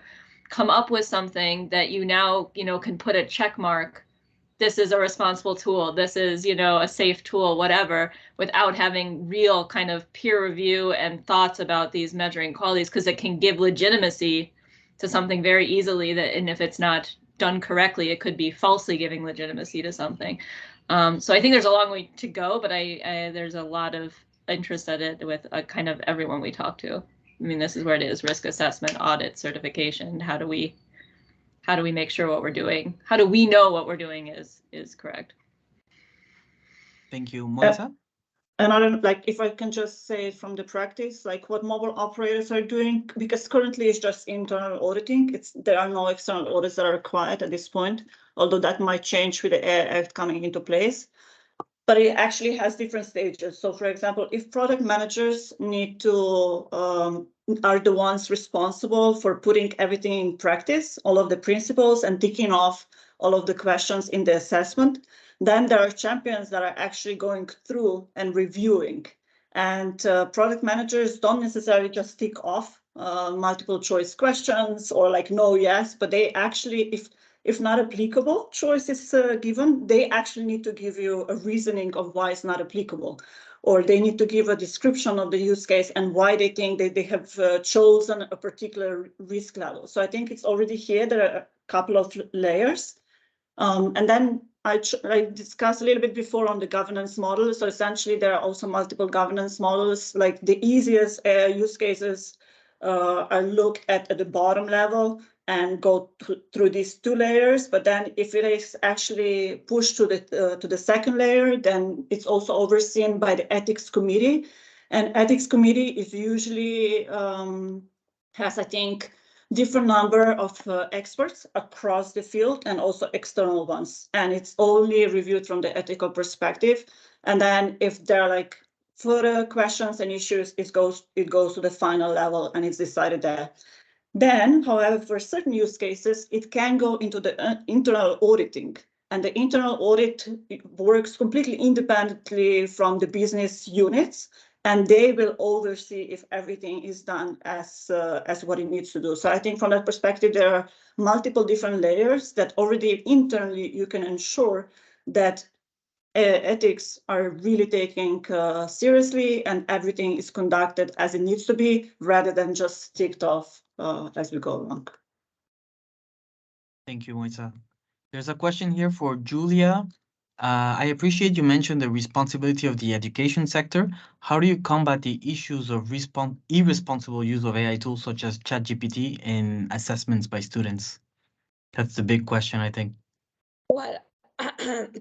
come up with something that you now, can put a check mark. This is a responsible tool. This is, a safe tool, whatever, without having real kind of peer review and thoughts about these measuring qualities, because it can give legitimacy to something very easily that, and if it's not done correctly, it could be falsely giving legitimacy to something. So I think there's a long way to go, but there's a lot of interest at it with kind of everyone we talk to. This is where it is: risk assessment, audit, certification. How do we make sure what we're doing? How do we know what we're doing is correct? Thank you, Monica. And I don't if I can just say from the practice, what mobile operators are doing, because currently it's just internal auditing. There are no external audits that are required at this point, although that might change with the AI Act coming into place. But it actually has different stages. So for example, if product managers need to, are the ones responsible for putting everything in practice, all of the principles and ticking off all of the questions in the assessment, then there are champions that are actually going through and reviewing. And product managers don't necessarily just tick off multiple choice questions or no, yes, but they actually, if not applicable choice is given, they actually need to give you a reasoning of why it's not applicable, or they need to give a description of the use case and why they think that they have chosen a particular risk level. So I think it's already here. There are a couple of layers. And then I discussed a little bit before on the governance model. So essentially, there are also multiple governance models. The easiest use cases are looked at the bottom level and go through these 2 layers. But then if it is actually pushed to the second layer, then it's also overseen by the ethics committee. And ethics committee is usually has, I think, different number of experts across the field and also external ones. And it's only reviewed from the ethical perspective. And then if there are like further questions and issues, it goes to the final level and it's decided there. Then, however, for certain use cases, it can go into the internal auditing. And the internal audit works completely independently from the business units, and they will oversee if everything is done as what it needs to do. So I think from that perspective, there are multiple different layers that already internally you can ensure that ethics are really taken seriously and everything is conducted as it needs to be, rather than just ticked off as we go along. Thank you, Moisa. There's a question here for Julia. I appreciate you mentioned the responsibility of the education sector. How do you combat the issues of irresponsible use of AI tools such as ChatGPT in assessments by students? That's the big question, I think. Well,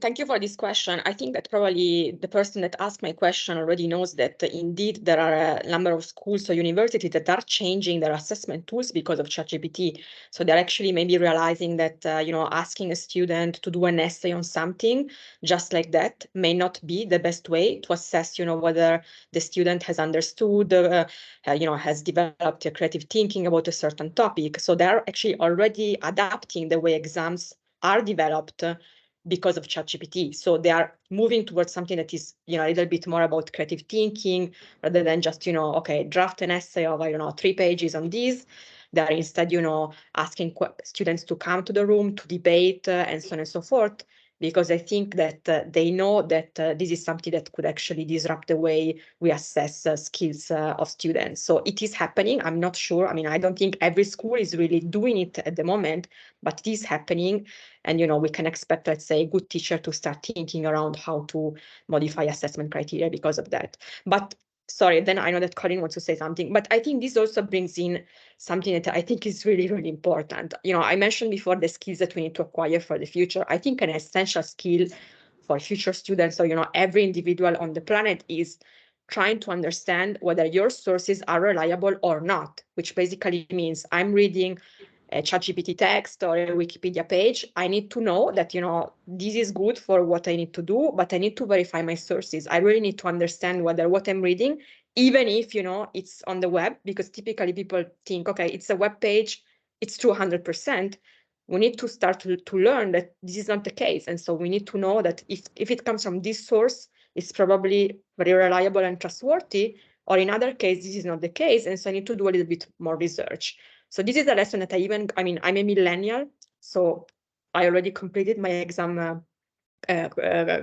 thank you for this question. I think that probably the person that asked my question already knows that indeed there are a number of schools or universities that are changing their assessment tools because of ChatGPT. So they're actually maybe realizing that, asking a student to do an essay on something just like that may not be the best way to assess, whether the student has understood, has developed a creative thinking about a certain topic. So they're actually already adapting the way exams are developed because of ChatGPT. So they are moving towards something that is, a little bit more about creative thinking rather than just, okay, draft an essay of, 3 pages on this. They're instead, asking students to come to the room to debate and so on and so forth, because I think that they know that this is something that could actually disrupt the way we assess skills of students. So it is happening. I'm not sure. I mean, I don't think every school is really doing it at the moment, but it is happening. And, we can expect, let's say, a good teacher to start thinking around how to modify assessment criteria because of that. But sorry, then I know that Colin wants to say something, but I think this also brings in something that I think is really, really important. I mentioned before the skills that we need to acquire for the future. I think an essential skill for future students, or, every individual on the planet, is trying to understand whether your sources are reliable or not, which basically means I'm reading a ChatGPT text or a Wikipedia page. I need to know that, this is good for what I need to do, but I need to verify my sources. I really need to understand whether what I'm reading, even if, it's on the web, because typically people think, okay, it's a web page, it's true 100%. We need to start to learn that this is not the case. And so we need to know that if it comes from this source, it's probably very reliable and trustworthy, or in other cases, this is not the case. And so I need to do a little bit more research. So this is a lesson that I'm a millennial, so I already completed my exam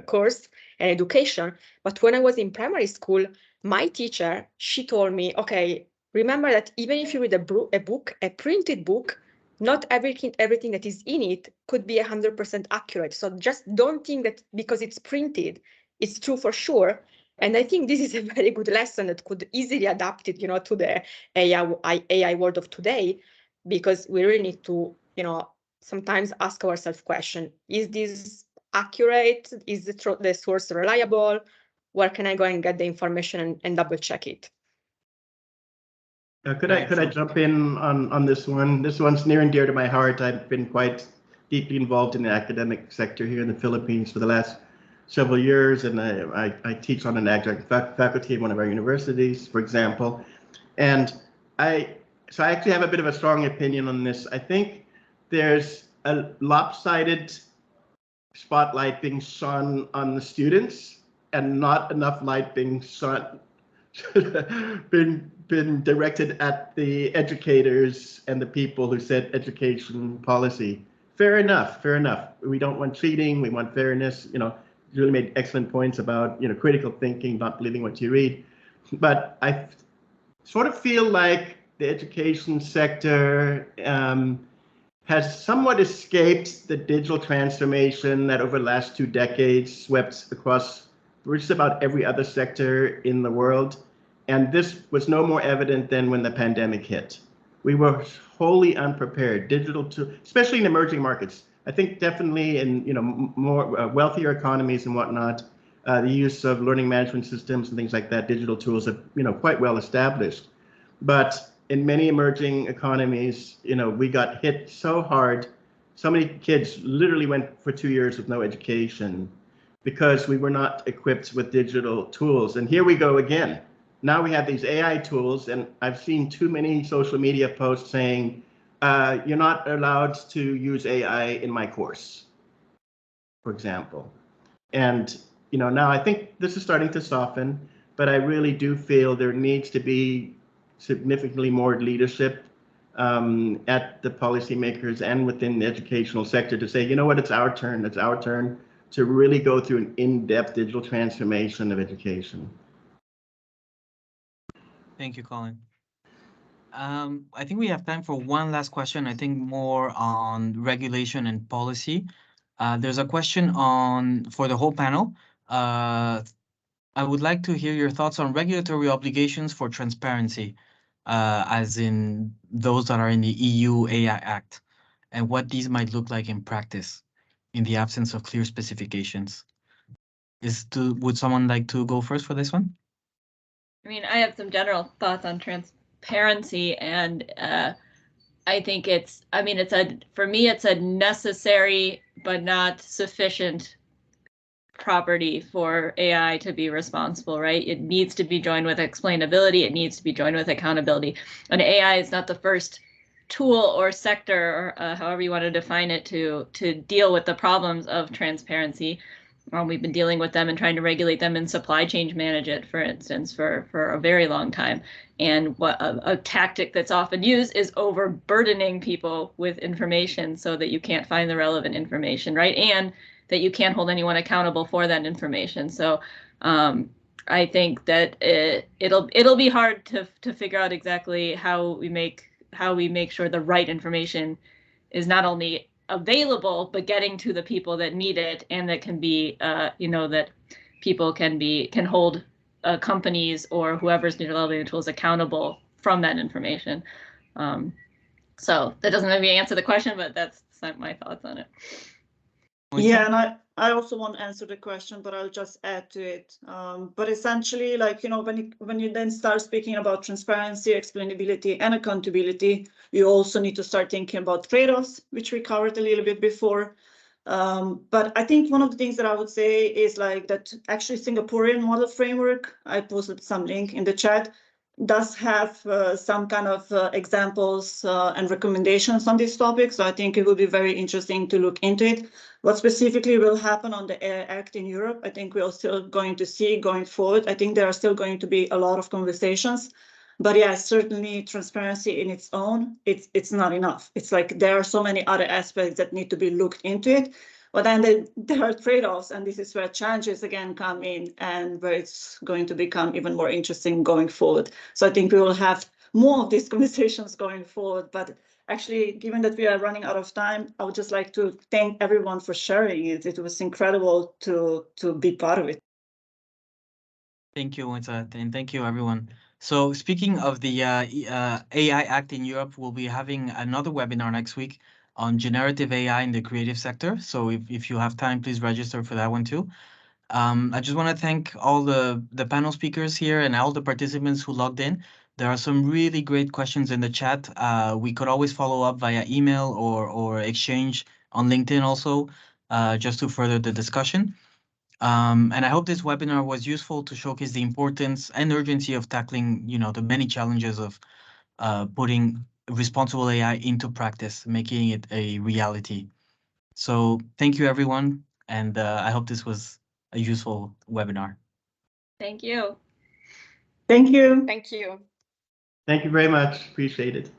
course and education. But when I was in primary school, my teacher, she told me, okay, remember that even if you read a book, a printed book, not everything that is in it could be 100% accurate. So just don't think that because it's printed, it's true for sure. And I think this is a very good lesson that could easily adapt it, to the AI world of today, because we really need to, sometimes ask ourselves question: is this accurate? Is the source reliable? Where can I go and get the information and double check it? Could I jump in on this one? This one's near and dear to my heart. I've been quite deeply involved in the academic sector here in the Philippines for the last several years, and I teach on an adjunct faculty at one of our universities, for example. And so I actually have a bit of a strong opinion on this. I think there's a lopsided spotlight being shone on the students and not enough light being shone been directed at the educators and the people who set education policy. Fair enough. We don't want cheating, we want fairness. You really made excellent points about critical thinking, not believing what you read. But I sort of feel like the education sector has somewhat escaped the digital transformation that over the last 2 decades swept across just about every other sector in the world. And this was no more evident than when the pandemic hit. We were wholly unprepared, especially in emerging markets. I think definitely in more wealthier economies and whatnot, the use of learning management systems and things like that, digital tools are quite well established. But in many emerging economies, we got hit so hard. So many kids literally went for 2 years with no education because we were not equipped with digital tools. And here we go again. Now we have these AI tools, and I've seen too many social media posts saying, you're not allowed to use AI in my course, for example. And now I think this is starting to soften, but I really do feel there needs to be significantly more leadership at the policymakers and within the educational sector to say, you know what, it's our turn to really go through an in-depth digital transformation of education. Thank you, Colin. I think we have time for one last question, I think more on regulation and policy. There's a question for the whole panel. I would like to hear your thoughts on regulatory obligations for transparency, as in those that are in the EU AI Act, and what these might look like in practice in the absence of clear specifications. Would someone like to go first for this one? I mean, I have some general thoughts on transparency, and I think for me, it's a necessary but not sufficient property for AI to be responsible, right? It needs to be joined with explainability. It needs to be joined with accountability. And AI is not the first tool or sector, or however you want to define it, to deal with the problems of transparency. We've been dealing with them and trying to regulate them in supply chain management, for instance, for a very long time. And what a tactic that's often used is overburdening people with information so that you can't find the relevant information, right? And that you can't hold anyone accountable for that information. So I think that it'll be hard to figure out exactly how we make sure the right information is not only available but getting to the people that need it, and that can be that people can hold companies or whoever's developing the tools accountable from that information. So that doesn't maybe answer the question, but that's my thoughts on it. Yeah, and I also want to answer the question, but I'll just add to it. But essentially, when you then start speaking about transparency, explainability, and accountability, you also need to start thinking about trade-offs, which we covered a little bit before. But I think one of the things that I would say is that actually Singaporean model framework, I posted some link in the chat, does have some kind of examples and recommendations on this topic. So I think it will be very interesting to look into it. What specifically will happen on the AI Act in Europe, I think we are still going to see going forward. I think there are still going to be a lot of conversations. But yeah, certainly transparency in its own, it's not enough. It's there are so many other aspects that need to be looked into it. But then there are trade-offs, and this is where challenges again come in, and where it's going to become even more interesting going forward. So I think we will have more of these conversations going forward. But actually, given that we are running out of time, I would just like to thank everyone for sharing it. It was incredible to be part of it. Thank you, Wita, and thank you, everyone. So speaking of the AI Act in Europe, we'll be having another webinar next week on generative AI in the creative sector. So if you have time, please register for that one too. I just want to thank all the panel speakers here and all the participants who logged in. There are some really great questions in the chat. We could always follow up via email or exchange on LinkedIn also, just to further the discussion. And I hope this webinar was useful to showcase the importance and urgency of tackling, the many challenges of putting responsible AI into practice, making it a reality. So thank you, everyone. And I hope this was a useful webinar. Thank you. Thank you. Thank you. Thank you very much. Appreciate it.